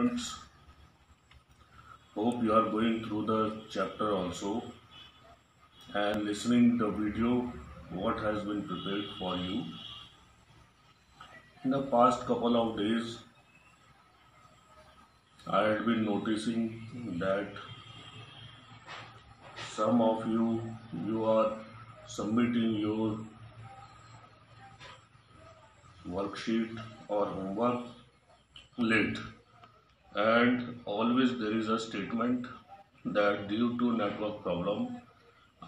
students, hope you are going through the chapter also and listening the video what has been prepared for you. In the past couple of days, I had been noticing that some of you are submitting your worksheet or homework late, and always there is a statement that due to network problem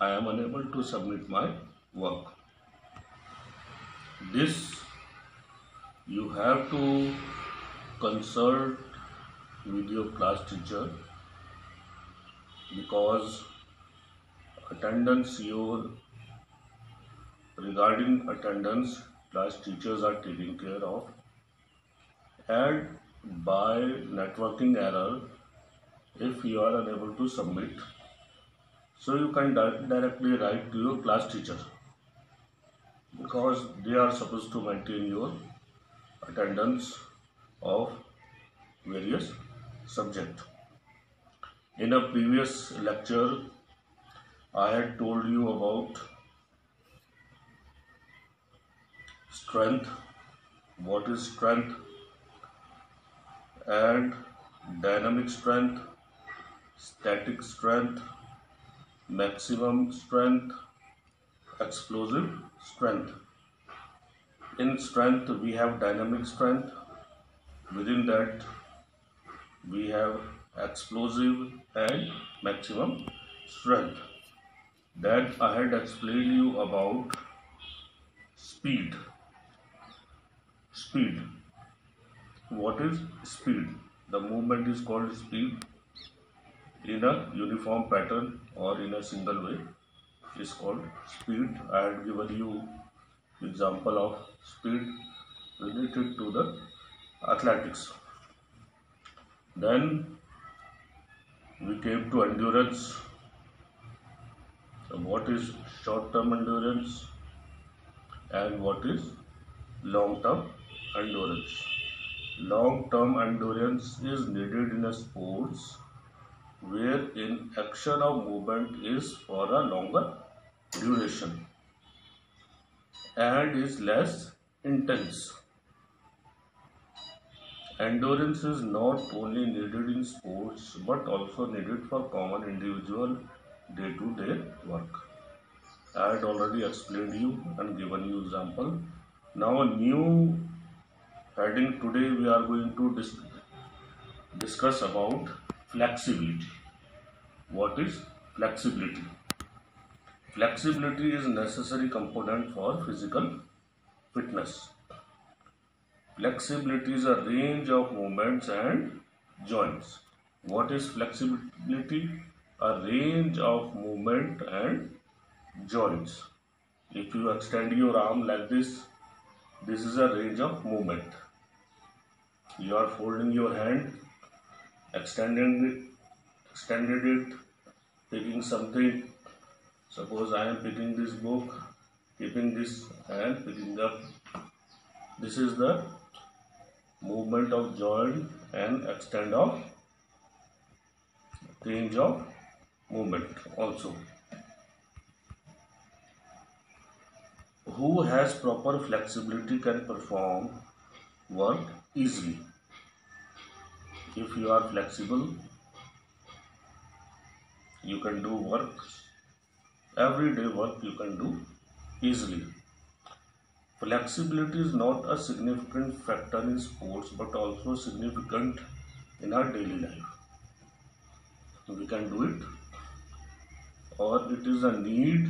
I am unable to submit my work. This you have to consult with your class teacher, because attendance your regarding attendance class teachers are taking care of, and by networking error, if you are unable to submit, so you can directly write to your class teacher, because they are supposed to maintain your attendance of various subject. In a previous lecture, I had told you about strength, what is strength, and dynamic strength, static strength, maximum strength, explosive strength. In strength, we have dynamic strength. Within that, we have explosive and maximum strength. Then I had explained you about speed. Speed. What is speed? The movement is called speed. In a uniform pattern or in a single way is called speed. I had given you example of speed related to the athletics. Then we came to endurance. So what is short-term endurance and what is long-term endurance? Long-term endurance is needed in a sports wherein action of movement is for a longer duration and is less intense. Endurance is not only needed in sports but also needed for common individual day-to-day work. I had already explained you and given you example. Now a new heading, today we are going to discuss about flexibility. What is flexibility? Flexibility is a necessary component for physical fitness. Flexibility is a range of movements and joints. What is flexibility? A range of movement and joints. If you extend your arm like this is a range of movement. You are folding your hand, extended it, picking something. Suppose I am picking this book, keeping this and picking up. This is the movement of joint and extend of range of movement also. Who has proper flexibility can perform work easily. If you are flexible, you can do work, everyday work you can do easily. Flexibility is not a significant factor in sports but also significant in our daily life. We can do it, or it is a need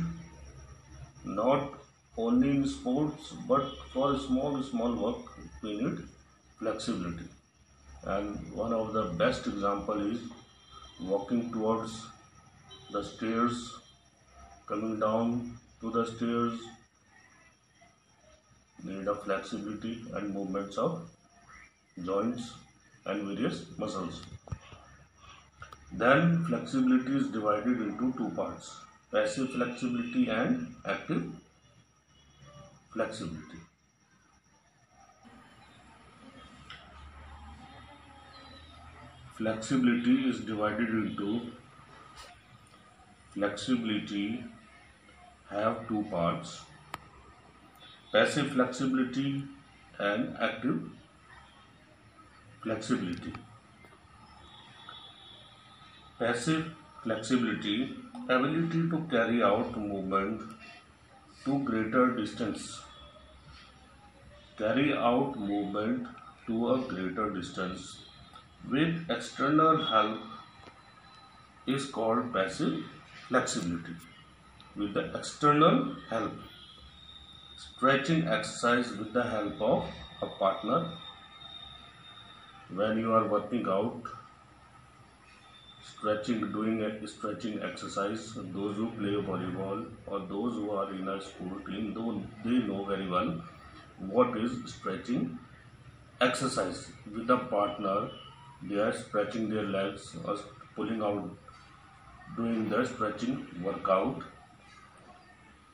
not only in sports but for small work we need flexibility. And one of the best example is walking towards the stairs, coming down to the stairs, need of flexibility and movements of joints and various muscles. Then flexibility is divided into two parts: passive flexibility and active flexibility. flexibility is divided into flexibility have two parts: passive flexibility and active flexibility. Passive flexibility, ability to carry out movement to greater distance. Carry out movement to a greater distance with external help is called passive flexibility. With the external help, stretching exercise with the help of a partner. When you are working out, doing a stretching exercise, those who play volleyball or those who are in a school team, they know very well what is stretching exercise. With a partner, they are stretching their legs or pulling out, doing the stretching workout,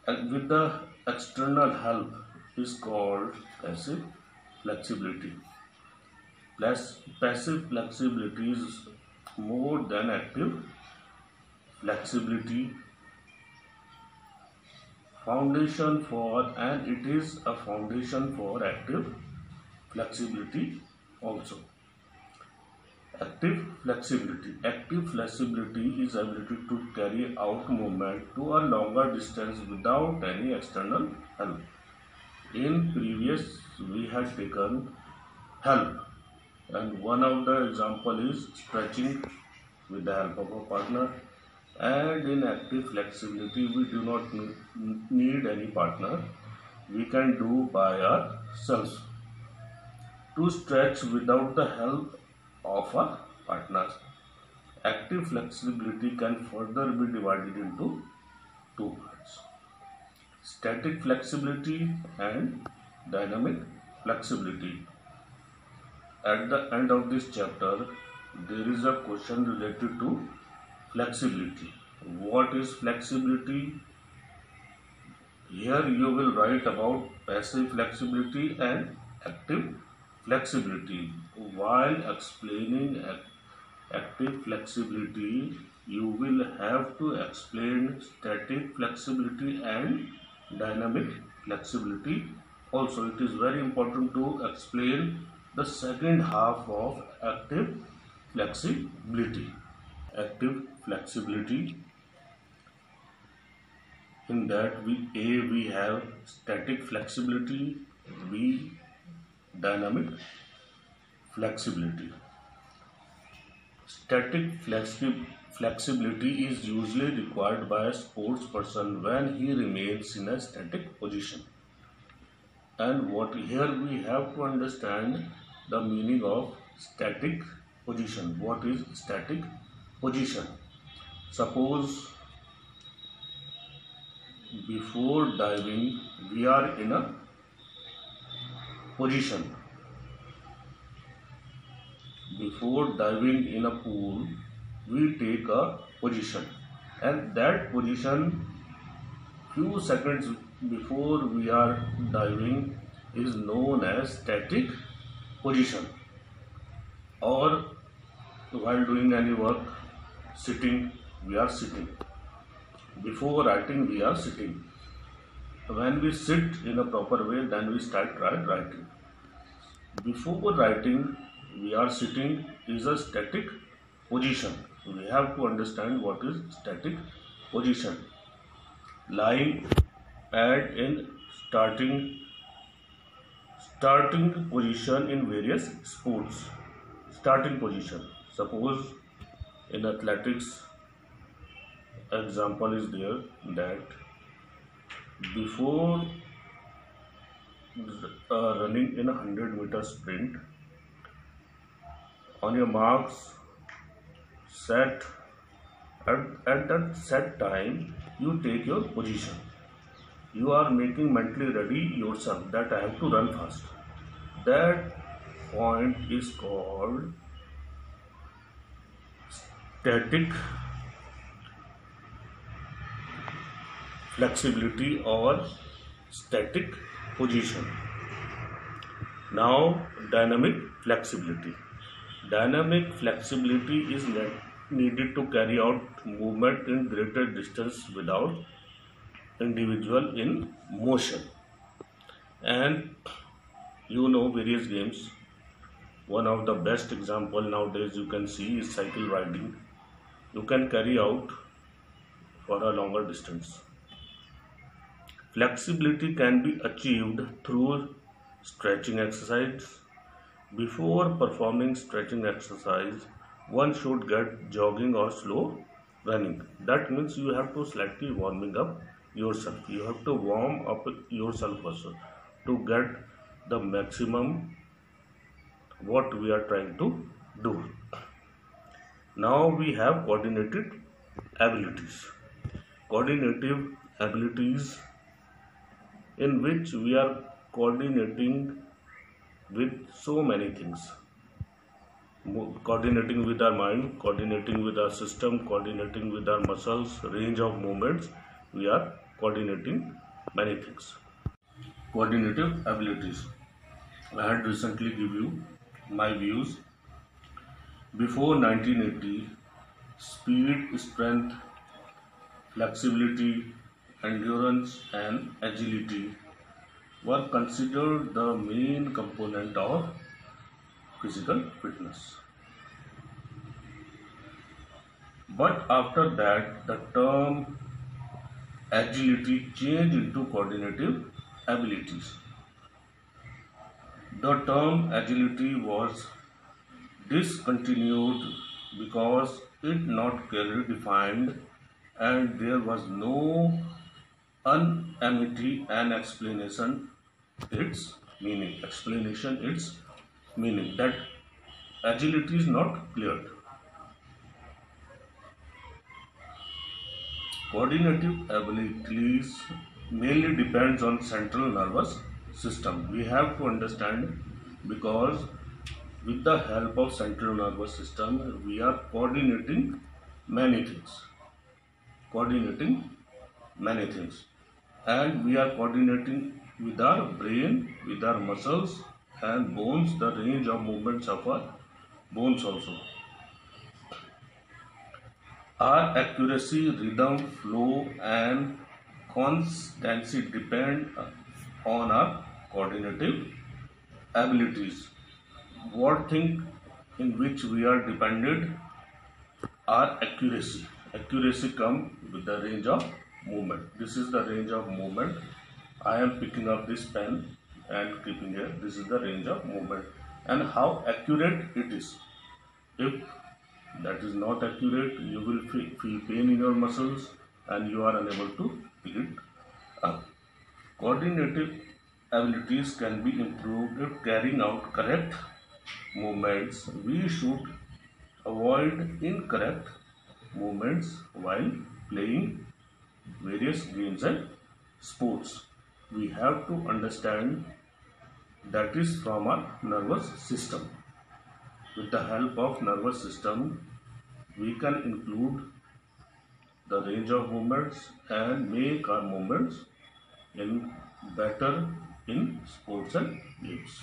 and with the external help is called passive flexibility. Passive flexibility is more than active flexibility. It is a foundation for active flexibility also. Active flexibility is ability to carry out movement to a longer distance without any external help. In previous we had taken help, and one of the example is stretching with the help of a partner. And in active flexibility we do not need any partner, we can do by ourselves to stretch without the help of a partner. Active flexibility can further be divided into two parts: static flexibility and dynamic flexibility. At the end of this chapter, there is a question related to flexibility. What is flexibility? Here you will write about passive flexibility and active flexibility. While explaining active flexibility, you will have to explain static flexibility and dynamic flexibility. Also, it is very important to explain the second half of active flexibility. Active flexibility, in that we have static flexibility, B, dynamic flexibility. Static flexibility is usually required by a sports person when he remains in a static position. And here we have to understand the meaning of static position. What is static position? Suppose before diving we are in a position. Before diving in a pool, we take a position, and that position few seconds before we are diving is known as static position. Or while doing any work, sitting, we are sitting. Before writing, we are sitting. When we sit in a proper way, then we start writing. Before writing, we are sitting is a static position. We have to understand what is static position. Lying, add in starting position in various sports. Starting position, suppose in athletics, example is there that before running in a 100-meter sprint, on your marks, set. At that set time, you take your position. You are making mentally ready yourself that I have to run fast. That point is called static flexibility or static position. Now, dynamic flexibility. Dynamic flexibility is needed to carry out movement in greater distance without individual in motion. And you know various games. One of the best example nowadays you can see is cycle riding. You can carry out for a longer distance. Flexibility can be achieved through stretching exercise. Before performing stretching exercise, one should get jogging or slow running. That means you have to slightly warming up yourself. You have to warm up yourself also to get the maximum what we are trying to do. Now we have coordinated abilities. Coordinative abilities in which we are coordinating with so many things. Coordinating with our mind, coordinating with our system, coordinating with our muscles, range of movements, we are coordinating many things. Coordinative abilities. I had recently give you my views. Before 1980, speed, strength, flexibility, endurance and agility were considered the main component of physical fitness. But after that, the term agility changed into coordinative abilities. The term agility was discontinued because it not clearly defined and there was no unanimity and explanation its meaning that agility is not clear. Coordinative abilities mainly depends on central nervous system. We have to understand because with the help of central nervous system we are many things coordinating many things and we are coordinating with our brain, with our muscles and bones, the range of movements of our bones also. Our accuracy, rhythm, flow and constancy depend on our coordinative abilities. What thing in which we are dependent? Our accuracy. Accuracy come with the range of movement. This is the range of movement. I am picking up this pen and keeping here. This is the range of movement and how accurate it is. If that is not accurate, you will feel pain in your muscles and you are unable to pick it up. Coordinative abilities can be improved if carrying out correct movements. We should avoid incorrect movements while playing various games and sports. We have to understand that is from our nervous system. With the help of nervous system, we can include the range of movements and make our movements in better in sports and games.